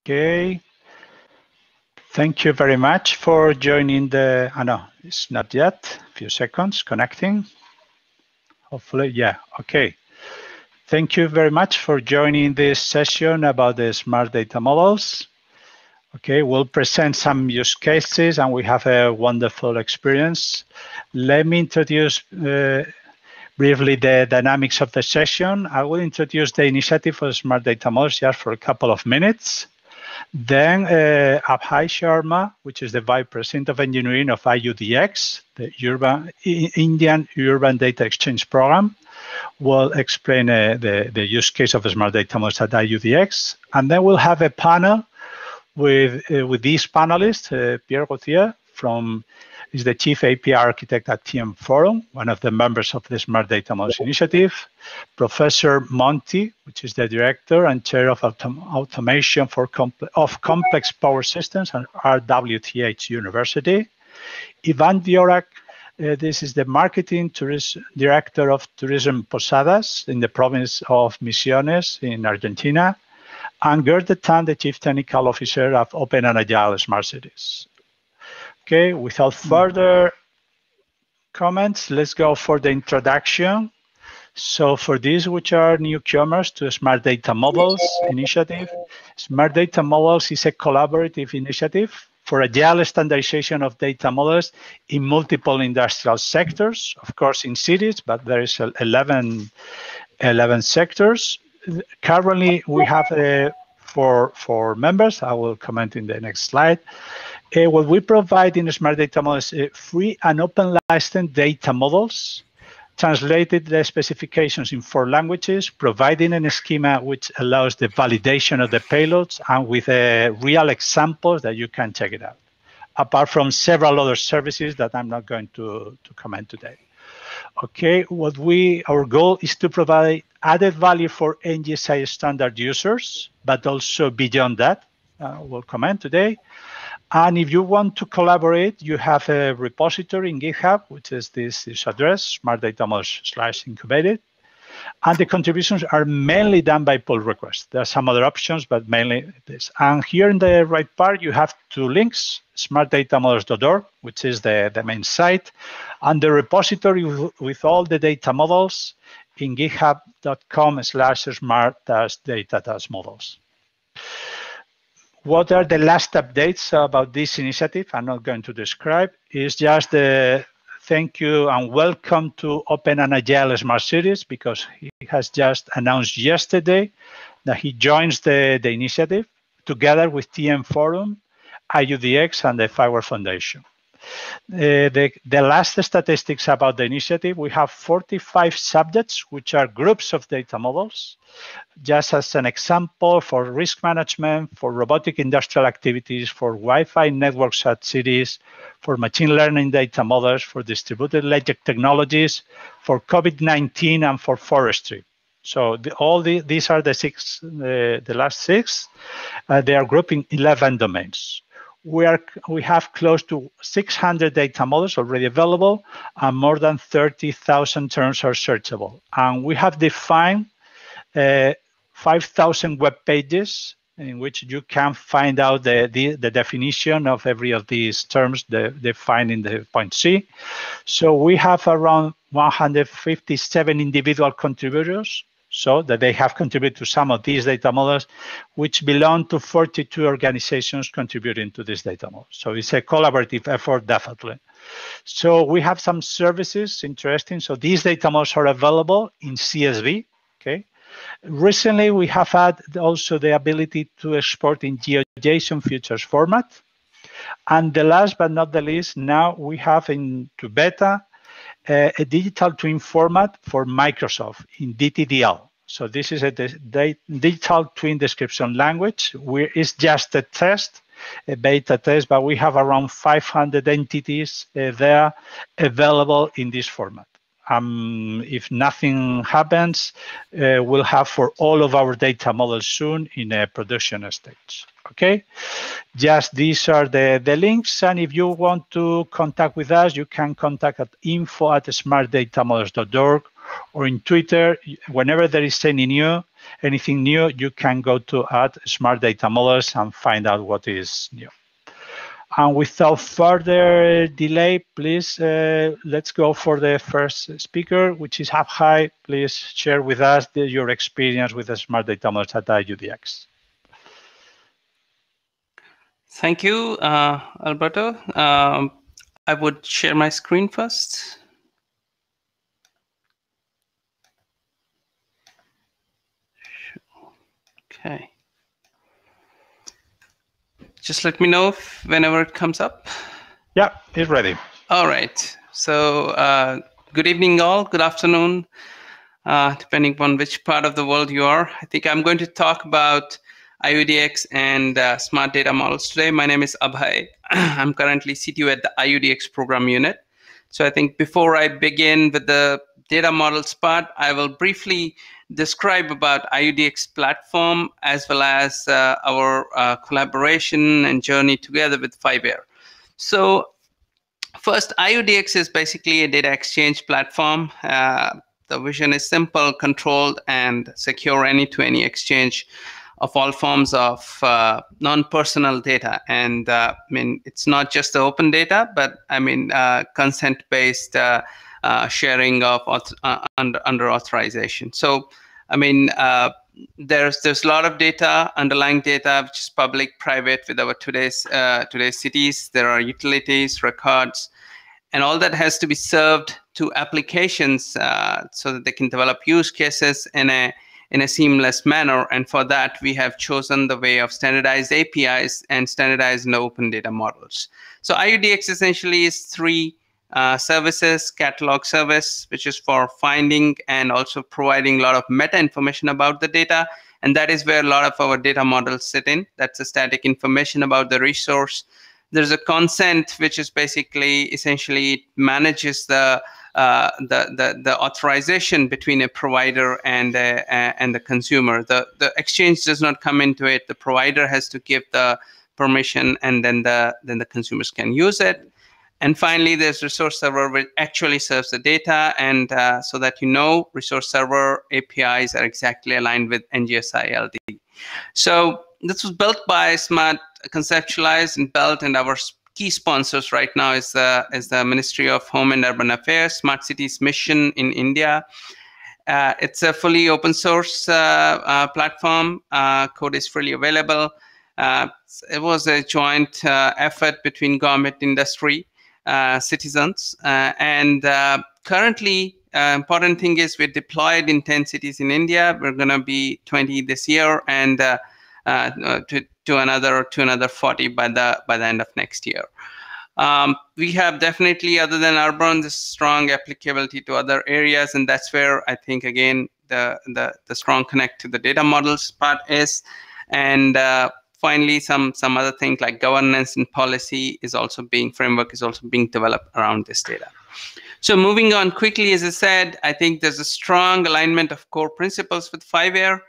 Okay. Thank you very much for joining the, no, it's not yet, a few seconds, connecting. Hopefully, yeah, okay. Thank you very much for joining this session about the smart data models. Okay, we'll present some use cases and we have a wonderful experience. Let me introduce briefly the dynamics of the session. I will introduce the initiative for smart data models just for a couple of minutes. Then Abhay Sharma, which is the Vice President of Engineering of IUDX, the Indian Urban Data Exchange Program, will explain the use case of smart data models at IUDX. And then we'll have a panel with these panelists, Pierre Gauthier is the Chief API Architect at TM Forum, one of the members of the Smart Data Models Initiative, Professor Monti, which is the Director and Chair of Automation of Complex Power Systems at RWTH University, Iván Dvojak, this is the Marketing Director of Tourism Posadas in the province of Misiones in Argentina, and Gert, the Chief Technical Officer of Open and Agile Smart Cities. Okay, without further comments, let's go for the introduction. So for these which are newcomers to Smart Data Models Initiative, Smart Data Models is a collaborative initiative for agile standardization of data models in multiple industrial sectors, of course in cities, but there is 11 sectors. Currently, we have four members. I will comment in the next slide. What we provide in Smart Data Models free and open license data models, translated the specifications in 4 languages, providing a schema which allows the validation of the payloads and with real examples that you can check it out, apart from several other services that I'm not going to comment today. Okay, our goal is to provide added value for NGSI standard users, but also beyond that, we'll comment today. And if you want to collaborate, you have a repository in GitHub, which is this address, Smart Data Models/incubated. And the contributions are mainly done by pull requests. There are some other options, but mainly this. And here in the right part, you have 2 links, smartdatamodels.org, which is the main site, and the repository with all the data models in github.com/smart-data-models. What are the last updates about this initiative? I'm not going to describe. It's just the thank you and welcome to Open and Agile Smart Cities, because he has just announced yesterday that he joins the initiative together with TM Forum, IUDX, and the FIWARE Foundation. The last statistics about the initiative, we have 45 subjects, which are groups of data models. Just as an example, for risk management, for robotic industrial activities, for Wi-Fi networks at cities, for machine learning data models, for distributed ledger technologies, for COVID-19, and for forestry. So these are the last 6. They are grouped in 11 domains. We have close to 600 data models already available, and more than 30,000 terms are searchable. And we have defined 5,000 web pages in which you can find out the definition of every of these terms defined in the point C. So we have around 157 individual contributors, so that they have contributed to some of these data models, which belong to 42 organizations contributing to this data model. So it's a collaborative effort, definitely. So we have some services, interesting. So these data models are available in CSV, okay? Recently, we have had also the ability to export in GeoJSON futures format. And the last but not the least, now we have into beta a digital twin format for Microsoft in DTDL. So this is a digital twin description language. It's just a test, a beta test, but we have around 500 entities there available in this format. If nothing happens, we'll have for all of our data models soon in a production stage. Okay, just these are the links, and if you want to contact with us, you can contact at info@smartdatamodels.org, or in Twitter, whenever there is anything new, you can go to @smart data models and find out what is new. And without further delay, please, let's go for the first speaker, which is Abhay. Please share with us your experience with the smart data models at IUDX. Thank you, Alberto. I would share my screen first. Okay. Just let me know whenever it comes up. Yeah, it's ready. All right. So good evening, all. Good afternoon, depending upon which part of the world you are. I think I'm going to talk about IUDX and smart data models today. My name is Abhay. I'm currently CTO at the IUDX program unit. So I think before I begin with the data models part, I will briefly describe about IUDX platform as well as our collaboration and journey together with FIWARE. So first, IUDX is basically a data exchange platform. The vision is simple, controlled, and secure any-to-any exchange of all forms of non-personal data. And I mean, it's not just the open data, but I mean, consent-based sharing of under authorization. So, I mean, there's a lot of data, underlying data, which is public, private, with our today's cities. There are utilities, records, and all that has to be served to applications so that they can develop use cases in a seamless manner. And for that, we have chosen the way of standardized APIs and standardized and open data models. So IUDX essentially is three services: catalog service, which is for finding and also providing a lot of meta information about the data. And that is where a lot of our data models sit in. That's the static information about the resource. There's a consent, which is basically essentially manages the authorization between a provider and the consumer. The exchange does not come into it. The provider has to give the permission, and then the consumers can use it. And finally, there's resource server, which actually serves the data, and so that resource server APIs are exactly aligned with NGSI LD. So this was built by Smart, conceptualized and built, and our key sponsors right now is the Ministry of Home and Urban Affairs, Smart Cities Mission in India. It's a fully open source platform. Code is freely available. It was a joint effort between government, industry, citizens, and currently, important thing is we're deployed in 10 cities in India. We're going to be 20 this year, and to another 40 by the end of next year. We have definitely, other than urban, this strong applicability to other areas, and that's where I think again the strong connect to the data models part is. And finally, some other things like governance and policy framework is also being developed around this data. So moving on quickly, as I said, I think there's a strong alignment of core principles with FIWARE.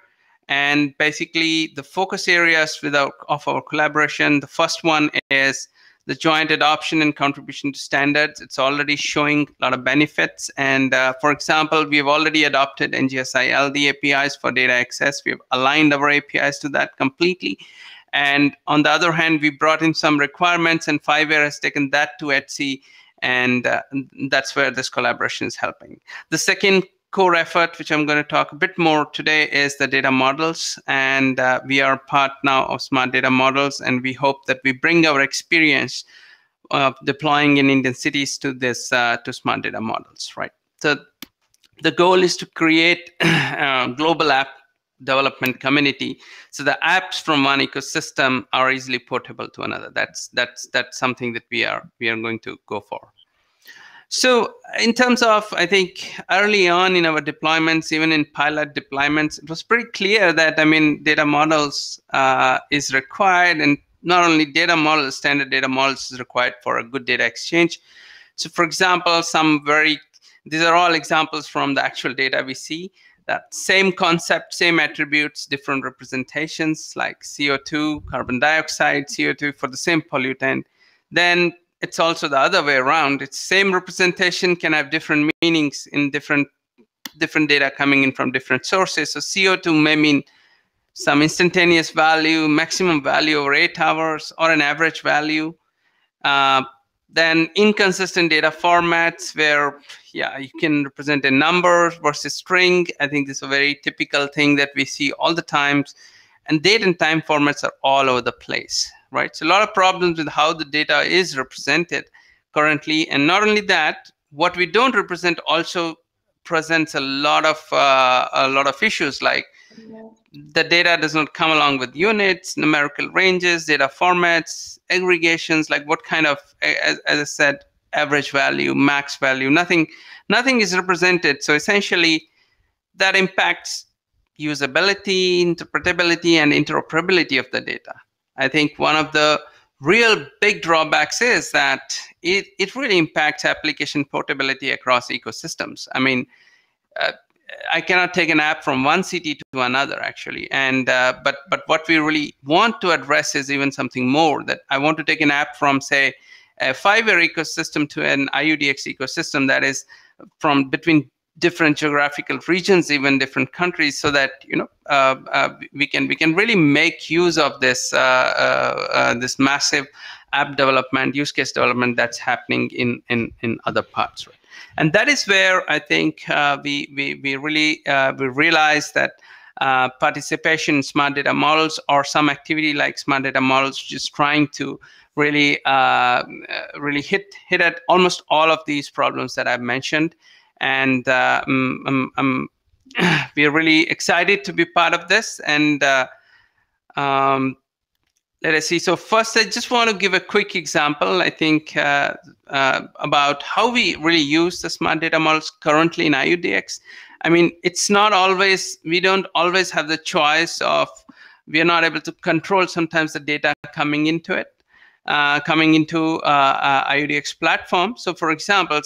And basically, the focus areas of our collaboration, the first one is the joint adoption and contribution to standards. It's already showing a lot of benefits. And for example, we have already adopted NGSI LD APIs for data access. We have aligned our APIs to that completely. And on the other hand, we brought in some requirements, and FIWARE has taken that to ETSI. And that's where this collaboration is helping. The second core effort, which I'm going to talk a bit more today, is the data models. And we are part now of smart data models, and we hope that we bring our experience of deploying in Indian cities to this to smart data models, right? So the goal is to create a global app development community, so the apps from one ecosystem are easily portable to another. That's something that we are going to go for. So in terms of, I think early on in our deployments, even in pilot deployments, it was pretty clear that, I mean, data models is required, and not only data models, standard data models is required for a good data exchange. So for example, these are all examples from the actual data we see. That same concept, same attributes, different representations like CO2, carbon dioxide, CO2 for the same pollutant. Then it's also the other way around. It's same representation can have different meanings in different different data coming in from different sources. So CO2 may mean some instantaneous value, maximum value over 8 hours, or an average value. Then inconsistent data formats where, you can represent a number versus string. I think this is a very typical thing that we see all the times. And date and time formats are all over the place, right? So a lot of problems with how the data is represented currently. And not only that, what we don't represent also presents a lot of issues, like the data does not come along with units, numerical ranges, data formats, aggregations, like what kind of, as I said, average value, max value, nothing is represented. So essentially that impacts usability, interpretability, and interoperability of the data. I think one of the real big drawbacks is that it really impacts application portability across ecosystems. I mean, I cannot take an app from one city to another, actually. And but what we really want to address is even something more, that I want to take an app from, say, a FIWARE ecosystem to an IUDX ecosystem that is from between different geographical regions, even different countries, so that we can really make use of this this massive app development, use case development that's happening in other parts, right? And that is where I think we really realize that participation in smart data models, or some activity like smart data models, just trying to really really hit at almost all of these problems that I've mentioned. And we are really excited to be part of this. And let us see. So first, I just want to give a quick example, I think, about how we really use the smart data models currently in IUDX. I mean, it's not always, we don't always have the choice of, we are not able to control sometimes the data coming into it. Coming into IUDX platform. So for example,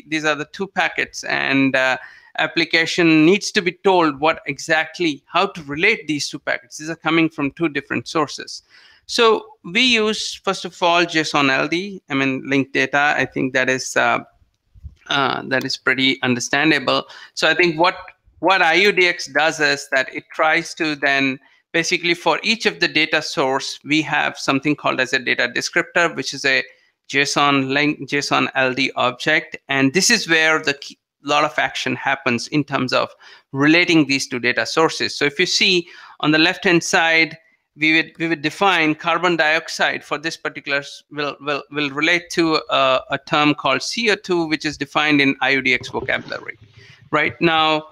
these are the two packets, and application needs to be told how to relate these two packets. These are coming from two different sources. So we use, first of all, JSON LD, I mean, linked data. I think that is pretty understandable. So I think what IUDX does is that it tries to then, basically, for each of the data source, we have something called as a data descriptor, which is a JSON LD object. And this is where lot of action happens in terms of relating these two data sources. So if you see on the left-hand side, we would define carbon dioxide for this particular, will relate to a term called CO2, which is defined in IUDX vocabulary. Right now,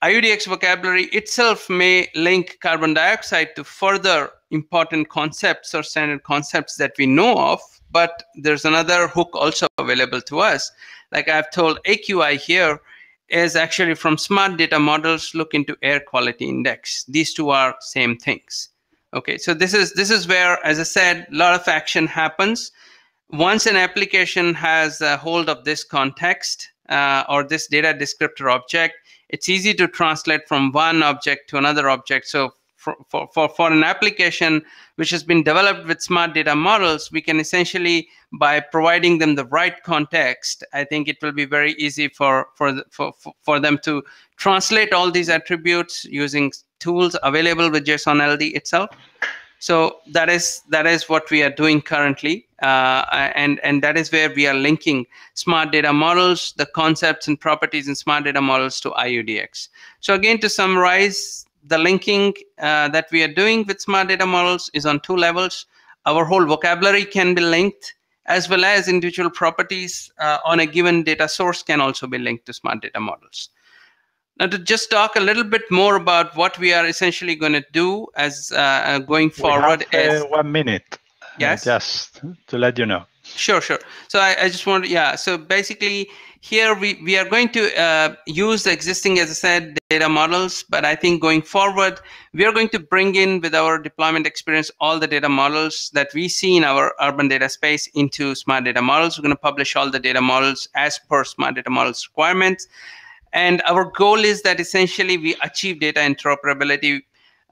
IUDX vocabulary itself may link carbon dioxide to further important concepts or standard concepts that we know of, but there's another hook also available to us. Like I've told, AQI here is actually from smart data models look into air quality index. These two are same things. Okay, so this is where, as I said, a lot of action happens. Once an application has a hold of this context or this data descriptor object, it's easy to translate from one object to another object. So for an application which has been developed with smart data models, we can essentially, by providing them the right context, I think it will be very easy for them to translate all these attributes using tools available with JSON LD itself. So that is what we are doing currently, and that is where we are linking smart data models, the concepts and properties in smart data models, to IUDX. So again, to summarize, the linking that we are doing with smart data models is on two levels. Our whole vocabulary can be linked, as well as individual properties on a given data source can also be linked to smart data models. Now, to just talk a little bit more about what we are essentially going to do as going forward. We have 1 minute. Yes. Just to let you know. Sure. So I just want to, so basically here we are going to use the existing, as I said, data models, but I think going forward, we are going to bring in, with our deployment experience, all the data models that we see in our urban data space into smart data models. We're going to publish all the data models as per smart data models requirements. And our goal is that essentially we achieve data interoperability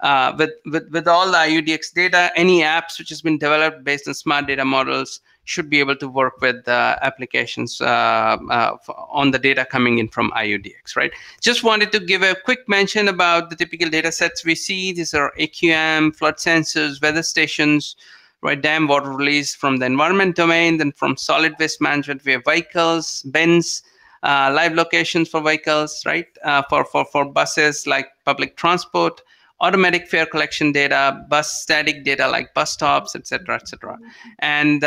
with all the IUDX data, any apps which has been developed based on smart data models should be able to work with applications on the data coming in from IUDX, right? Just wanted to give a quick mention about the typical data sets we see. These are AQM, flood sensors, weather stations, right? Dam water release from the environment domain. Then from solid waste management, we have vehicles, bins, live locations for vehicles, right? For buses like public transport, automatic fare collection data, bus static data like bus stops, etc., etc. And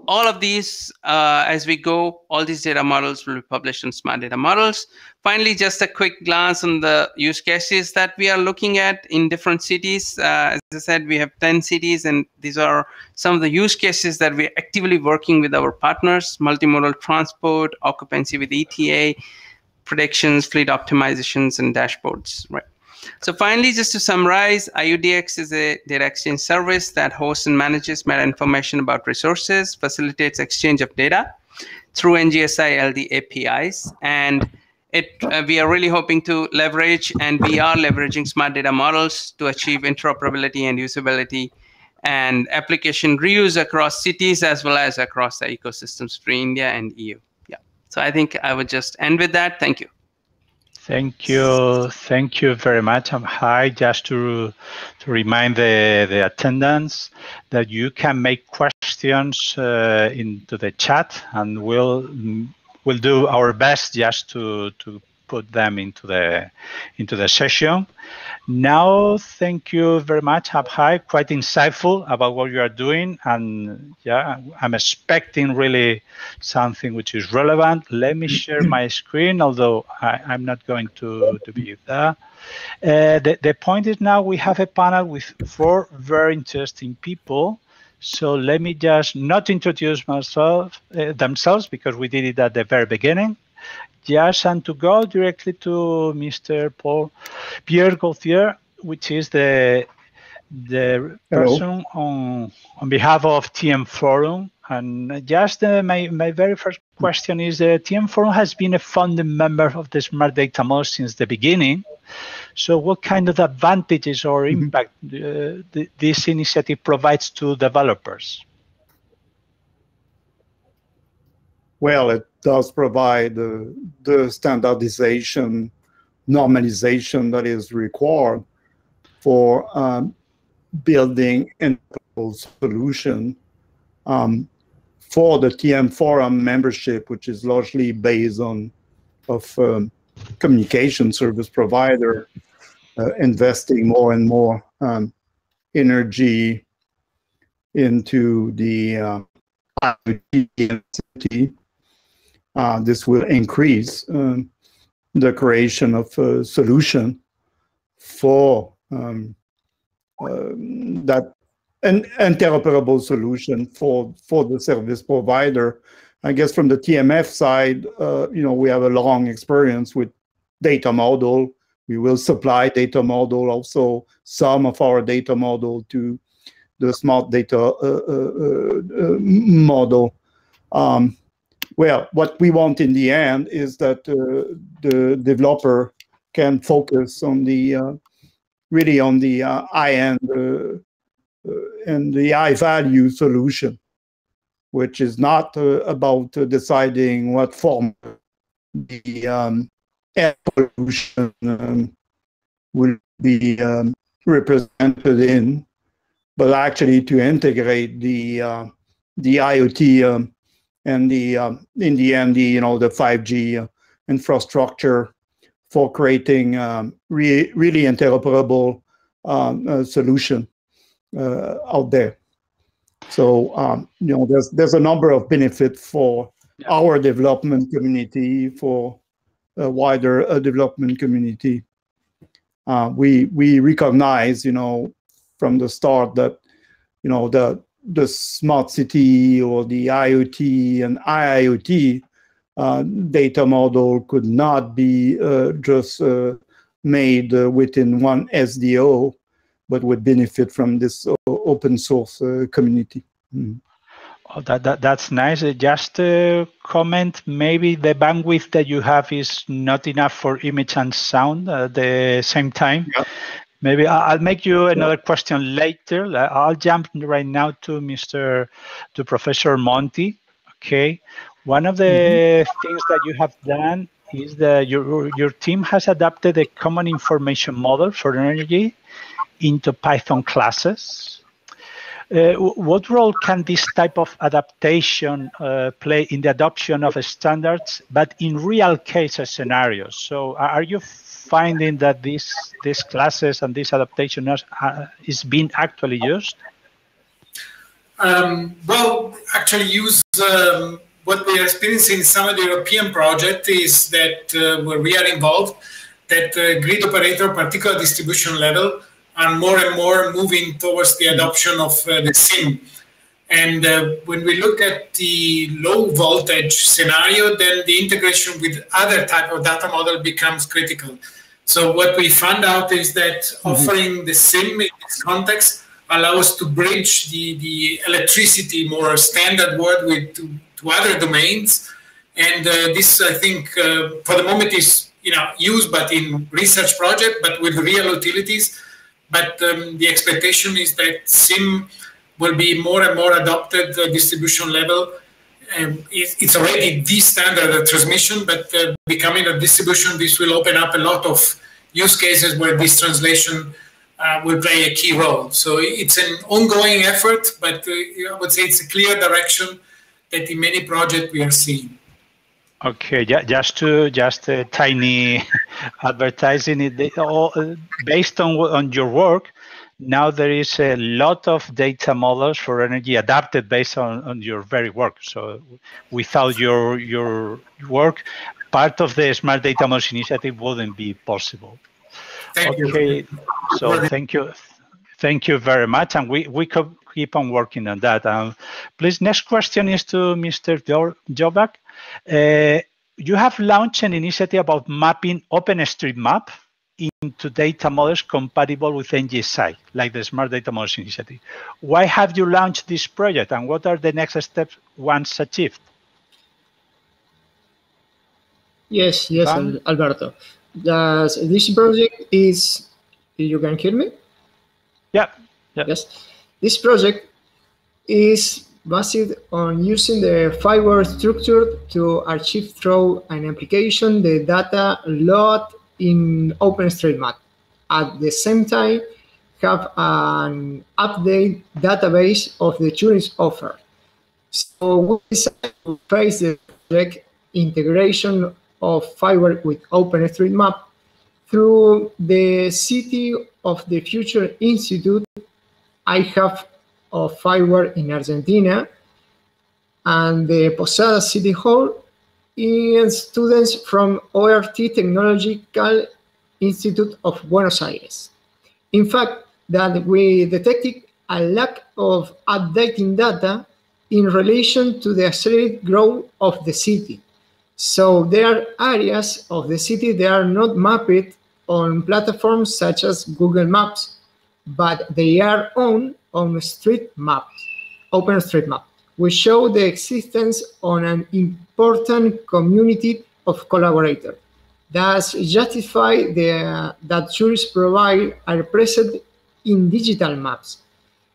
all of these, as we go, all these data models will be published in Smart Data Models. Finally, just a quick glance on the use cases that we are looking at in different cities. As I said, we have 10 cities, and these are some of the use cases that we're actively working with our partners: multimodal transport, occupancy with ETA, predictions, fleet optimizations, and dashboards, right? So finally, just to summarize, IUDX is a data exchange service that hosts and manages meta information about resources, facilitates exchange of data through NGSI LD APIs, and we are really hoping to leverage, and we are leveraging smart data models to achieve interoperability and usability and application reuse across cities as well as across the ecosystems for India and EU. Yeah. So I think I would just end with that. Thank you. Thank you very much. Abhay, just to remind the attendants that you can make questions into the chat, and we'll do our best just to put them into the session. Now, thank you very much, Abhay. Quite insightful about what you are doing, and yeah, I'm expecting really something which is relevant. Let me share my screen, although I'm not going to be there. The point is now we have a panel with 4 very interesting people. So let me just not introduce themselves, because we did it at the very beginning. Just and to go directly to Mr. Pierre Gauthier, which is the person on behalf of TM Forum. And just my very first question is, TM Forum has been a founding member of the Smart Data Model since the beginning. So what kind of advantages or impact this initiative provides to developers? Well, it does provide the standardization, normalization that is required for building a solution for the TM Forum membership, which is largely based on communication service provider investing more and more energy into the IoT. This will increase the creation of a solution for that an interoperable solution for the service provider. I guess from the TMF side, we have a long experience with data model. We will supply data model, also some of our data model to the smart data model. Well, what we want in the end is that the developer can focus on the really on the high-end and the high-value solution, which is not about deciding what form the air pollution will be represented in, but actually to integrate the IoT and the in the end the 5G infrastructure for creating really interoperable solution out there. So there's a number of benefits for our development community, for a wider development community. We recognize from the start that the smart city or the IoT and IIoT data model could not be just made within one SDO, but would benefit from this open source community. Oh, that's nice. Just to comment, maybe the bandwidth that you have is not enough for image and sound at the same time. Yeah. Maybe I'll make you another question later. I'll jump right now to Professor Monti. Okay, one of the things that you have done is that your team has adapted a common information model for energy into Python classes. What role can this type of adaptation play in the adoption of standards, but in real case scenarios? So are you finding that these classes and this adaptation is being actually used? Well, actually use what we are experiencing in some of the European projects is that where we are involved, that grid operator, particular distribution level, are more and more moving towards the adoption of the SIM. And when we look at the low voltage scenario, then the integration with other type of data model becomes critical. So what we found out is that offering the SIM in this context allows us to bridge the electricity more standard world with to other domains. And this, I think, for the moment is used, but in research project, but with real utilities. But the expectation is that SIM will be more and more adopted distribution level. It's already the standard transmission, but becoming a distribution, this will open up a lot of use cases where this translation will play a key role. So it's an ongoing effort, but I would say it's a clear direction that in many projects we are seeing. Okay, just a tiny advertising it. Based on your work, now there is a lot of data models for energy adapted based on your very work. So without your work, part of the Smart Data Models initiative wouldn't be possible. Thank you. So thank you very much, and we could keep on working on that. Please, next question is to Mr. Dvojak. You have launched an initiative about mapping OpenStreetMap into data models compatible with NGSI, like the Smart Data Models Initiative. Why have you launched this project, and what are the next steps once achieved? Yes, Iván? Alberto. This project is, you can hear me? Yeah. Yes. This project is based on using the FIWARE structure to archive through an application the data load in OpenStreetMap. At the same time, have an update database of the tourist offer. So we decided to face the project integration of FIWARE with OpenStreetMap through the City of the Future Institute I have of FIWARE in Argentina, and the Posadas City Hall, and students from ORT Technological Institute of Buenos Aires. In fact, that we detected a lack of updating data in relation to the accelerated growth of the city. So there are areas of the city that are not mapped on platforms such as Google Maps, but they are on OpenStreetMap, which show the existence on an important community of collaborators. Thus, justify that tourists provide are present in digital maps,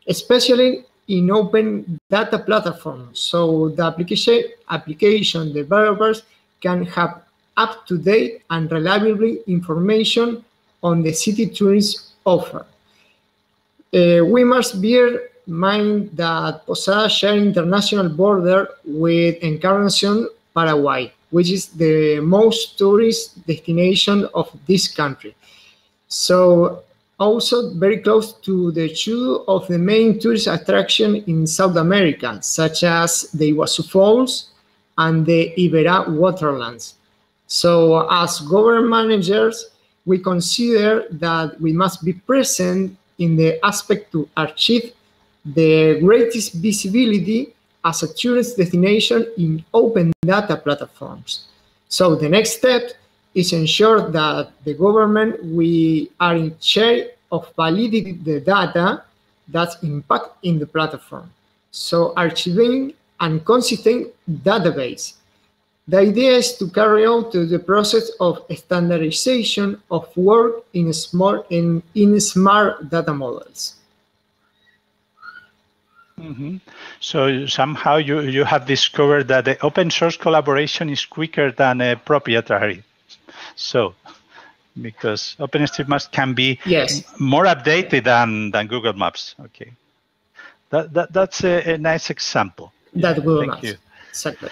especially in open data platforms, so the application developers can have up-to-date and reliable information on the city tourist offer. We must bear in mind that Posadas share international border with Encarnacion, Paraguay, which is the most tourist destination of this country. So also very close to the two of the main tourist attractions in South America, such as the Iguazu Falls and the Iberá Waterlands. So as government managers, we consider that we must be present in the aspect to achieve the greatest visibility as a tourist destination in open data platforms. So the next step is ensure that the government, we are in charge of validating the data that's impact in the platform. So archiving and consistent database. The idea is to carry out the process of standardization of work in smart data models. So somehow you have discovered that the open source collaboration is quicker than a proprietary. So because OpenStreetMaps can be more updated than Google Maps. Okay, that's a nice example. That Google Thank Maps. you. Exactly.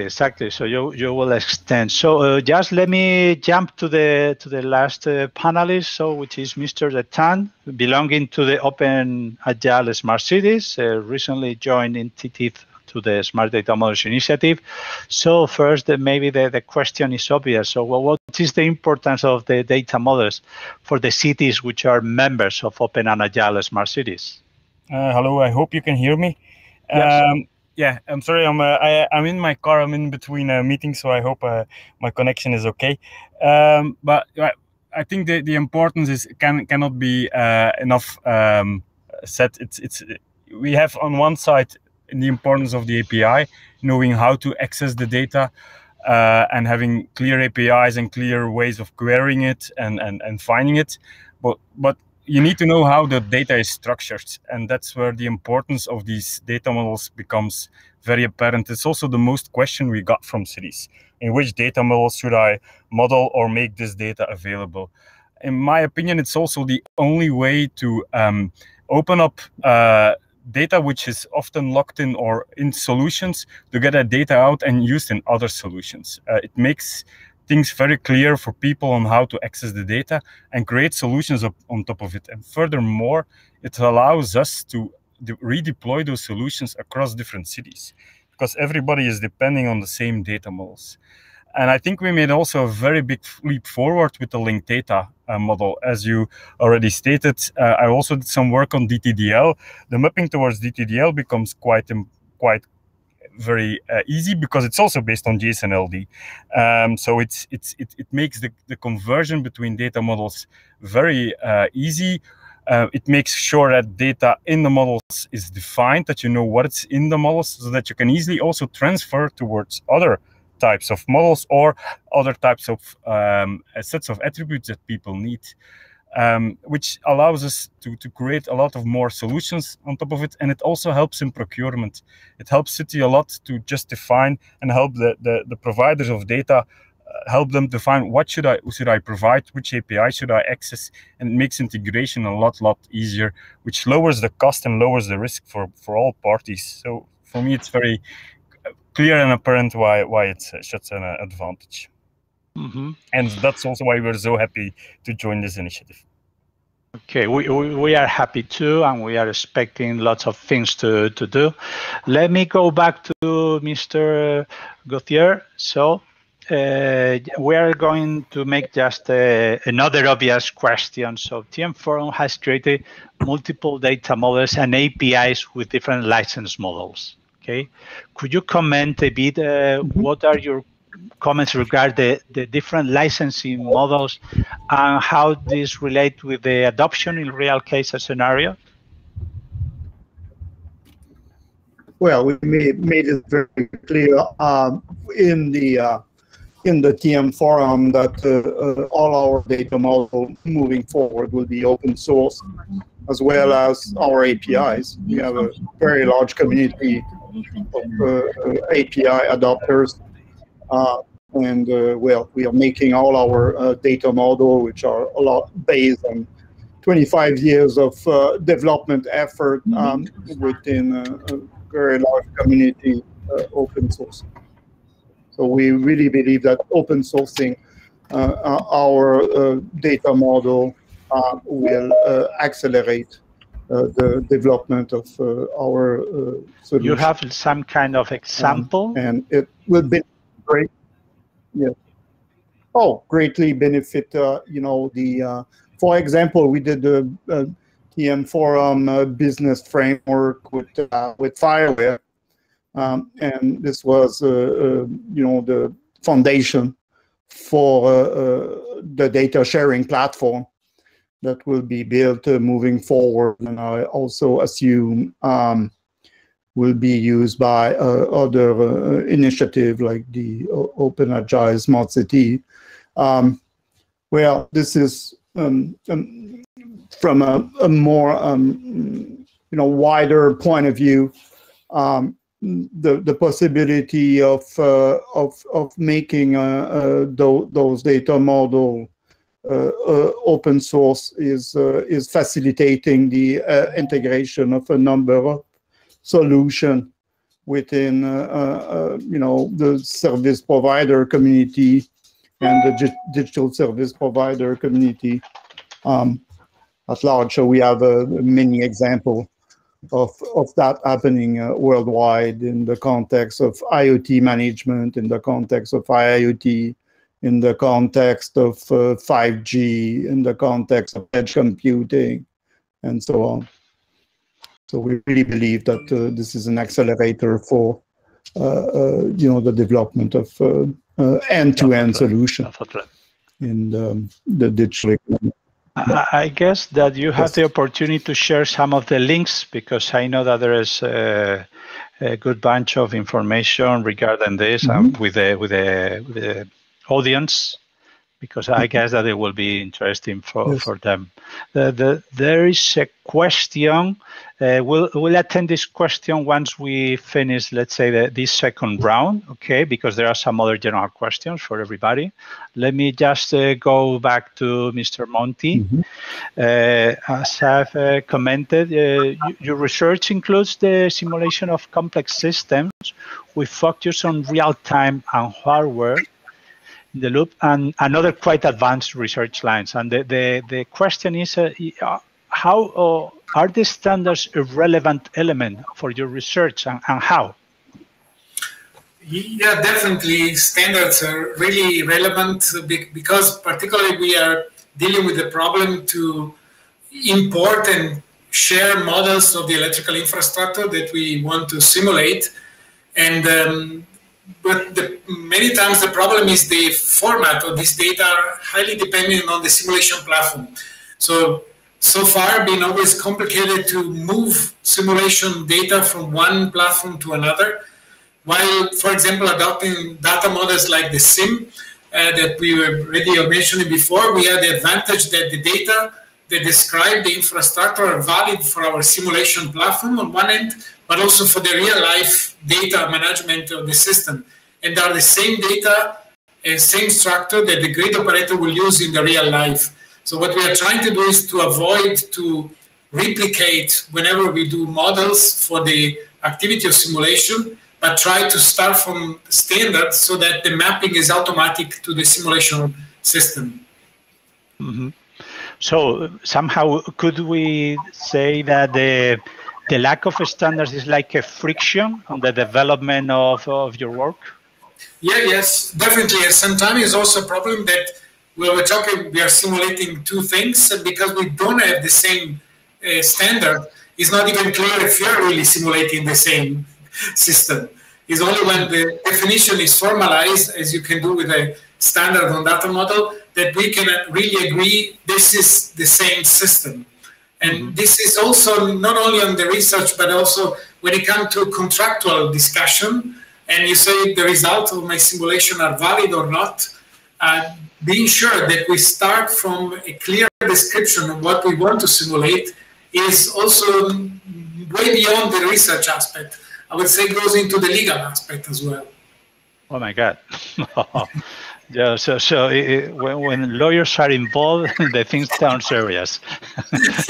Exactly. So you will extend. So just let me jump to the last panelist, so which is Mr. Tant, belonging to the Open Agile Smart Cities, recently joined in TTIF to the Smart Data Models Initiative. So first, maybe the question is obvious. So what is the importance of the data models for the cities which are members of Open and Agile Smart Cities? Hello, I hope you can hear me. Yes. Yeah, I'm sorry. I'm in my car. I'm in between meetings, so I hope my connection is okay. But I think the importance is cannot be enough said. We have on one side the importance of the API, knowing how to access the data, and having clear APIs and clear ways of querying it and finding it. But you need to know how the data is structured, and that's where the importance of these data models becomes very apparent. It's also the most question we got from cities. In which data models should I model or make this data available? In my opinion, it's also the only way to open up data which is often locked in or in solutions to get that data out and used in other solutions. It makes things very clear for people on how to access the data and create solutions on top of it. And furthermore, it allows us to redeploy those solutions across different cities, because everybody is depending on the same data models. And I think we made also a very big leap forward with the linked data model. As you already stated, I also did some work on DTDL. The mapping towards DTDL becomes quite very easy, because it's also based on JSON-LD. So it makes the conversion between data models very easy. It makes sure that data in the models is defined, that you know what's in the models, so that you can easily also transfer towards other types of models or other types of sets of attributes that people need. Which allows us to create a lot of more solutions on top of it. And it also helps in procurement. It helps city a lot to just define and help the providers of data, help them define what should I provide, which API should I access, and it makes integration a lot easier, which lowers the cost and lowers the risk for all parties. So for me, it's very clear and apparent why it's such an advantage. And that's also why we're so happy to join this initiative. Okay, we are happy too, and we are expecting lots of things to do. Let me go back to Mr. Gauthier. So we are going to make just another obvious question. So TM Forum has created multiple data models and APIs with different license models. Okay, could you comment a bit? What are your comments regarding the different licensing models and how these relate with the adoption in real case scenario? Well, we made it very clear in the TM forum that all our data model moving forward will be open source, as well as our APIs. We have a very large community of API adopters. Well, we are making all our data model, which are a lot based on 25 years of development effort within a very large community, open source. So we really believe that open sourcing our data model will accelerate the development of our solution. You have some kind of example? And it will be great. Yeah. Oh, greatly benefit, for example, we did the TM Forum business framework with FIWARE. And this was, the foundation for the data sharing platform that will be built moving forward. And I also assume will be used by other initiatives like the Open Agile Smart City. Well, this is from a more wider point of view. The possibility of making those data model open source is facilitating the integration of a number of solutions within the service provider community and the digital service provider community at large. So we have many examples of that happening worldwide in the context of IoT management, in the context of IoT, in the context of 5G, in the context of edge computing, and so on. So we really believe that this is an accelerator for the development of end-to-end solution in the digital economy. I guess that you have the opportunity to share some of the links, because I know that there is a good bunch of information regarding this with the audience, because I guess that it will be interesting for them. There is a question. We'll attend this question once we finish, let's say, this second round, okay? Because there are some other general questions for everybody. Let me just go back to Mr. Monti. As I've commented, your research includes the simulation of complex systems with focus on real-time and hardware in the loop, and another quite advanced research lines. And the question is, how are the standards a relevant element for your research, and how? Yeah, definitely. Standards are really relevant because particularly we are dealing with the problem to import and share models of the electrical infrastructure that we want to simulate. And but many times the problem is the format of this data are highly dependent on the simulation platform. So far been always complicated to move simulation data from one platform to another, while, for example, adopting data models like the SIM that we were already mentioning before, we had the advantage that the data that describe the infrastructure are valid for our simulation platform on one end, but also for the real-life data management of the system. And are the same data and same structure that the grid operator will use in the real life. So what we are trying to do is to avoid to replicate whenever we do models for the activity of simulation, but try to start from standards so that the mapping is automatic to the simulation system. So somehow could we say that the lack of standards is like a friction on the development of your work? Yeah, yes, definitely. And sometimes it's also a problem that we are simulating two things, and because we don't have the same standard, it's not even clear if you're really simulating the same system. It's only when the definition is formalized, as you can do with a standard on data model, that we can really agree this is the same system. And this is also not only on the research, but also when it comes to contractual discussion, and you say the results of my simulation are valid or not, being sure that we start from a clear description of what we want to simulate is also way beyond the research aspect. I would say it goes into the legal aspect as well. Oh my God. Yeah, so when lawyers are involved, the things sound serious.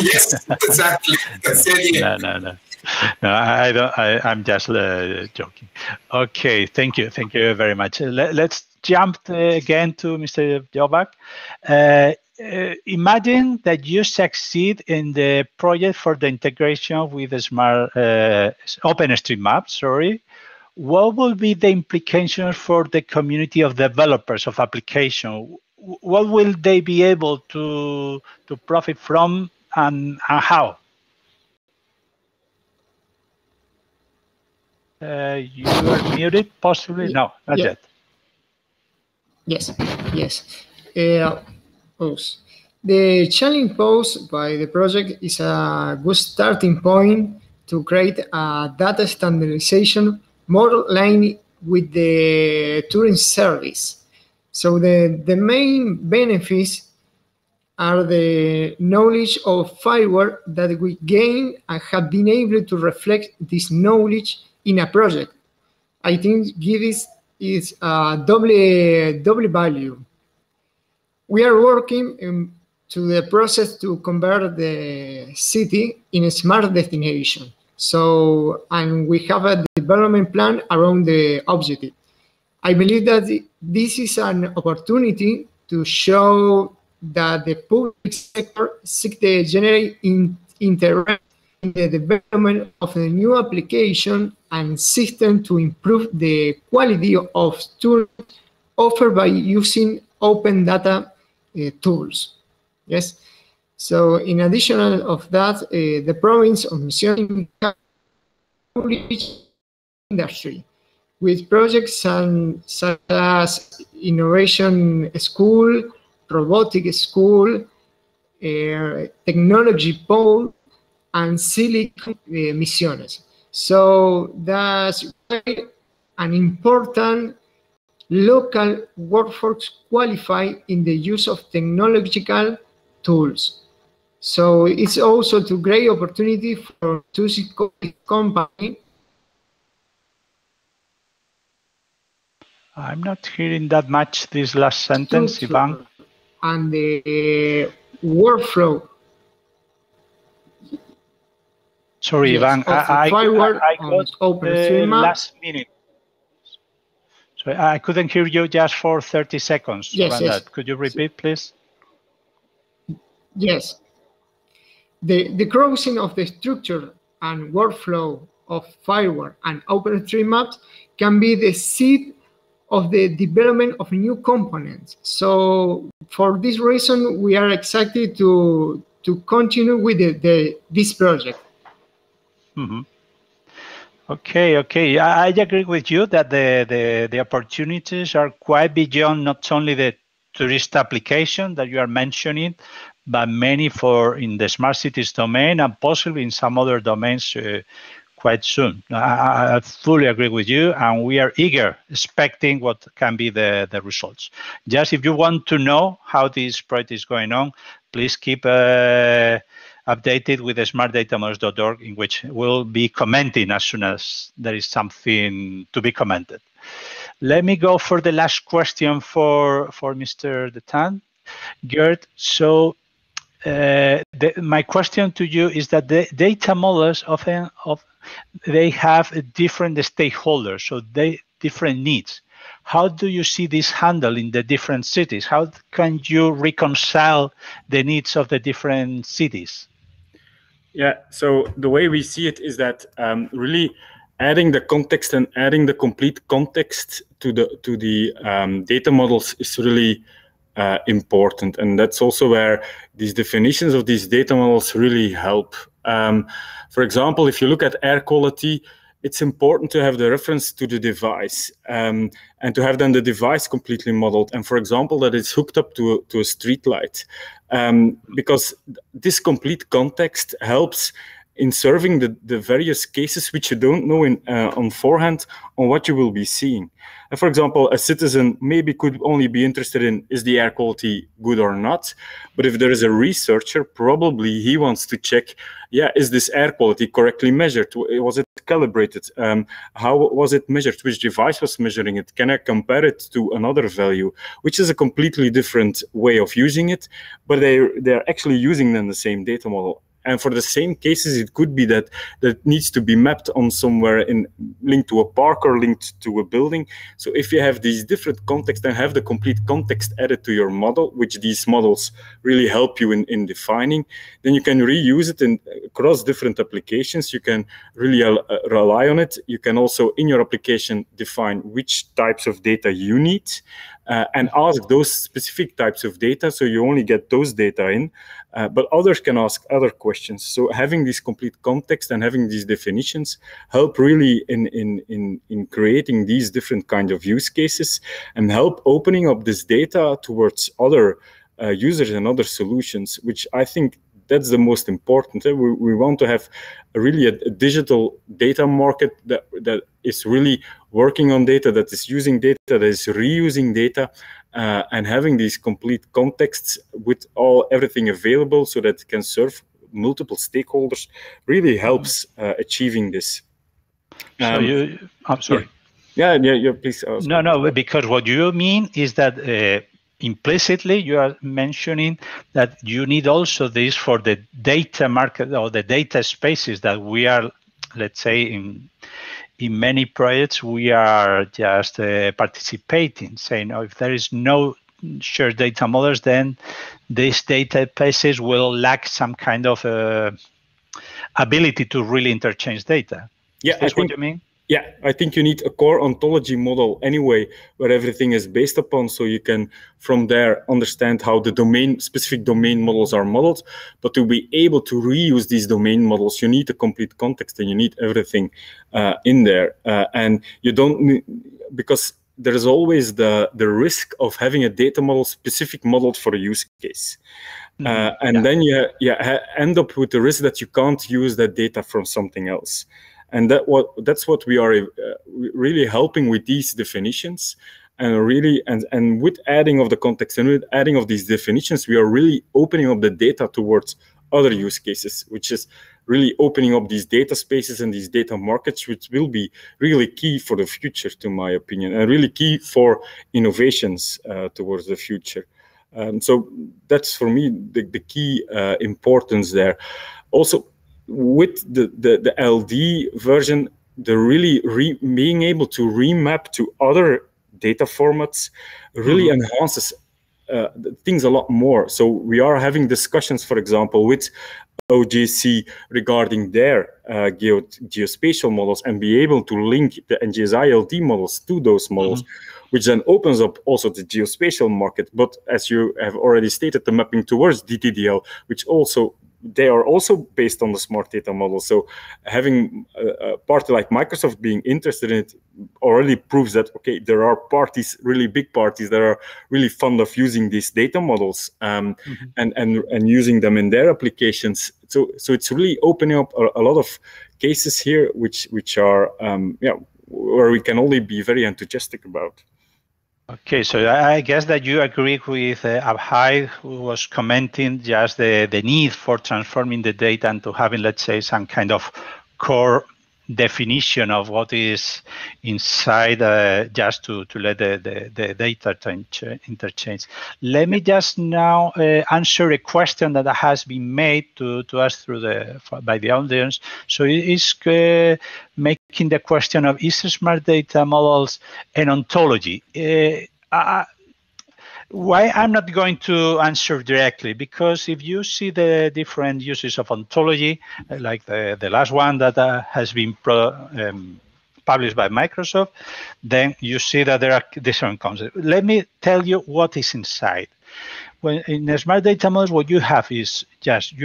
Yes, exactly. That's the idea. No, I don't. I'm just joking. Okay, thank you very much. Let's jump again to Mr. Dvojak. Imagine that you succeed in the project for the integration with the smart OpenStreetMap. Sorry. What will be the implications for the community of developers of application? What will they be able to profit from, and how? You are muted, possibly? No, not yet. Yes. The challenge posed by the project is a good starting point to create a data standardization model line with the Turing service. So the main benefits are the knowledge of FIWARE that we gain and have been able to reflect this knowledge in a project. I think this is a double value. We are working to the process to convert the city in a smart destination. So, and we have a development plan around the objective. I believe that this is an opportunity to show that the public sector seeks to generate interest in the development of a new application and system to improve the quality of tools offered by using open data tools. Yes. So in addition of that, the province of Misiones industry with projects such as Innovation School, Robotic School, Technology Pole, and Silicon Misiones. So that's an important local workforce qualified in the use of technological tools. So it's also a great opportunity for company. I'm not hearing that much this last sentence, Iván. And the workflow. Sorry, yes, Iván, I got the last minute. So I couldn't hear you just for 30 seconds. Yes, yes. That. Could you repeat, please? Yes. The crossing of the structure and workflow of FIWARE and OpenStreetMaps can be the seed of the development of new components. So for this reason, we are excited to continue with this project. Mm-hmm. Okay. I agree with you that the opportunities are quite beyond not only the tourist application that you are mentioning, but many in the smart cities domain and possibly in some other domains quite soon. I fully agree with you, and we are eager, expecting what can be the results. Just if you want to know how this project is going on, please keep updated with the smartdatamodels.org, in which we'll be commenting as soon as there is something to be commented. Let me go for the last question for Mr. Tant. Gert, so my question to you is that the data models they have different stakeholders, so different needs. How do you see this handled in the different cities? How can you reconcile the needs of the different cities? Yeah, so the way we see it is that really adding the context and adding the complete context to the data models is really important, and that's also where these definitions of these data models really help. For example, if you look at air quality, it's important to have the reference to the device and to have then the device completely modeled. And for example, that it's hooked up to a street light, because this complete context helps in serving the various cases which you don't know on forehand on what you will be seeing. And for example, a citizen maybe could only be interested in, is the air quality good or not? But if there is a researcher, probably he wants to check, yeah, is this air quality correctly measured? Was it calibrated? How was it measured? Which device was measuring it? Can I compare it to another value? Which is a completely different way of using it, but they're actually using then the same data model. And for the same cases, it could be that needs to be mapped on somewhere linked to a park or linked to a building. So if you have these different contexts and have the complete context added to your model, which these models really help you in defining, then you can reuse it across different applications. You can really rely on it. You can also, in your application, define which types of data you need and ask those specific types of data. So you only get those data in, but others can ask other questions. So having this complete context and having these definitions help really in creating these different kinds of use cases and help opening up this data towards other users and other solutions, which I think that's the most important. We want to have really a digital data market that is really working on data, that is using data, that is reusing data, and having these complete contexts with everything available so that it can serve multiple stakeholders really helps achieving this. I'm sorry. Yeah, please. No, because what you mean is that implicitly you are mentioning that you need also this for the data market or the data spaces that we are, let's say, in many projects, we are just participating, saying, if there is no shared data models, then these databases will lack some kind of ability to really interchange data. Yeah, is this what you mean? Yeah, I think you need a core ontology model anyway, where everything is based upon, so you can from there understand how the specific domain models are modeled. But to be able to reuse these domain models, you need a complete context and you need everything in there. And you don't need, because there is always the risk of having a data model specific modeled for a use case. Then you end up with the risk that you can't use that data from something else. And that's what we are really helping with these definitions, and really and with adding of the context and with adding of these definitions, we are really opening up the data towards other use cases, which is really opening up these data spaces and these data markets, which will be really key for the future, to my opinion, and really key for innovations towards the future. So that's for me the key importance there. Also, with the LD version, the really being able to remap to other data formats really enhances things a lot more. So we are having discussions, for example, with OJC regarding their geospatial models and be able to link the NGSI LD models to those models, which then opens up also the geospatial market. But as you have already stated, the mapping towards DTDL, which also they are also based on the smart data model. So having a party like Microsoft being interested in it already proves that, okay, there are parties, really big parties, that are really fond of using these data models and using them in their applications. So it's really opening up a lot of cases here, which are where we can only be very enthusiastic about. Okay, so I guess that you agree with Abhay, who was commenting just the need for transforming the data into having, let's say, some kind of core definition of what is inside, just to let the data interchange. Let me just now answer a question that has been made to us by the audience. So it is making the question of, is smart data models an ontology? Why I'm not going to answer directly, because if you see the different uses of ontology, like the last one that has been published by Microsoft, then you see that there are different concepts. Let me tell you what is inside. When in the smart data models, what you have is just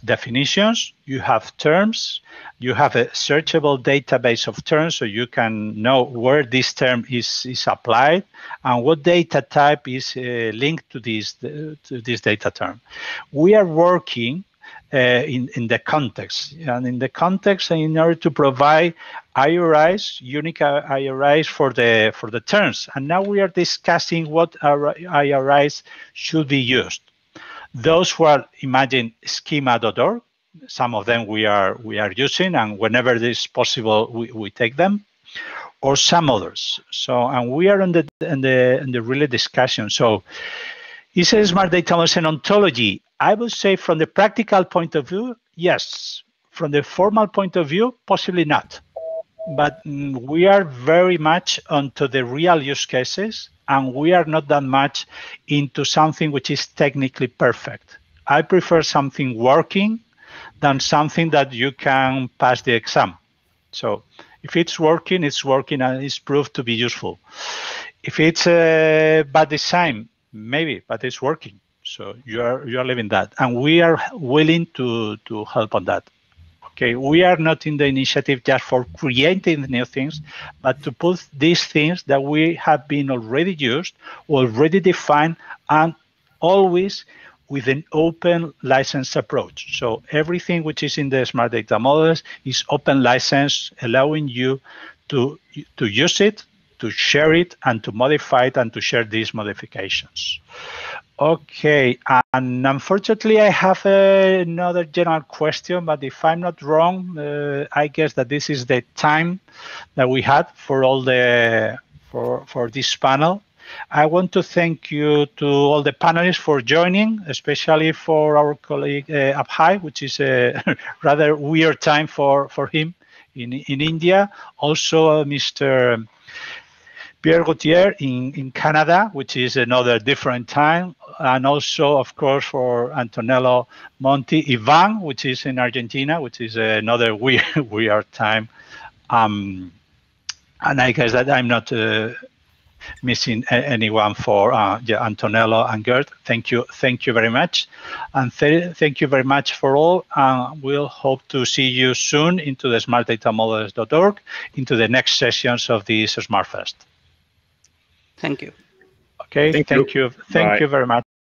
definitions, you have terms, you have a searchable database of terms, so you can know where this term is applied and what data type is linked to this data term. We are working in the context, and in the context, in order to provide IORIs, unique IORIs for the terms. And now we are discussing what IORIs should be used. Those who are, imagine, schema.org, some of them we are using, and whenever it is possible, we take them, or some others. So, and we are in the really discussion. So, is a smart data model an ontology? I would say, from the practical point of view, yes. From the formal point of view, possibly not. But we are very much onto the real use cases, and we are not that much into something which is technically perfect. I prefer something working than something that you can pass the exam. So if it's working and it's proved to be useful. If it's bad design, maybe, but it's working. So you are living that, and we are willing to help on that. Okay, we are not in the initiative just for creating new things, but to put these things that we have been already used, already defined, and always with an open license approach. So everything which is in the smart data models is open license, allowing you to use it, to share it, and to modify it, and to share these modifications. Okay, and unfortunately, I have another general question, but if I'm not wrong, I guess that this is the time that we had for all the for this panel. I want to thank you to all the panelists for joining, especially for our colleague Abhay, which is a rather weird time for him in India. Also, Mr. Pierre Gauthier in Canada, which is another different time. And also, of course, for Antonello, Monti, Iván, which is in Argentina, which is another weird time. And I guess that I'm not missing anyone for Antonello and Gert. Thank you very much. And thank you very much for all. We'll hope to see you soon into the smartdatamodels.org, into the next sessions of the SmartFest. Thank you. Okay, thank you very much.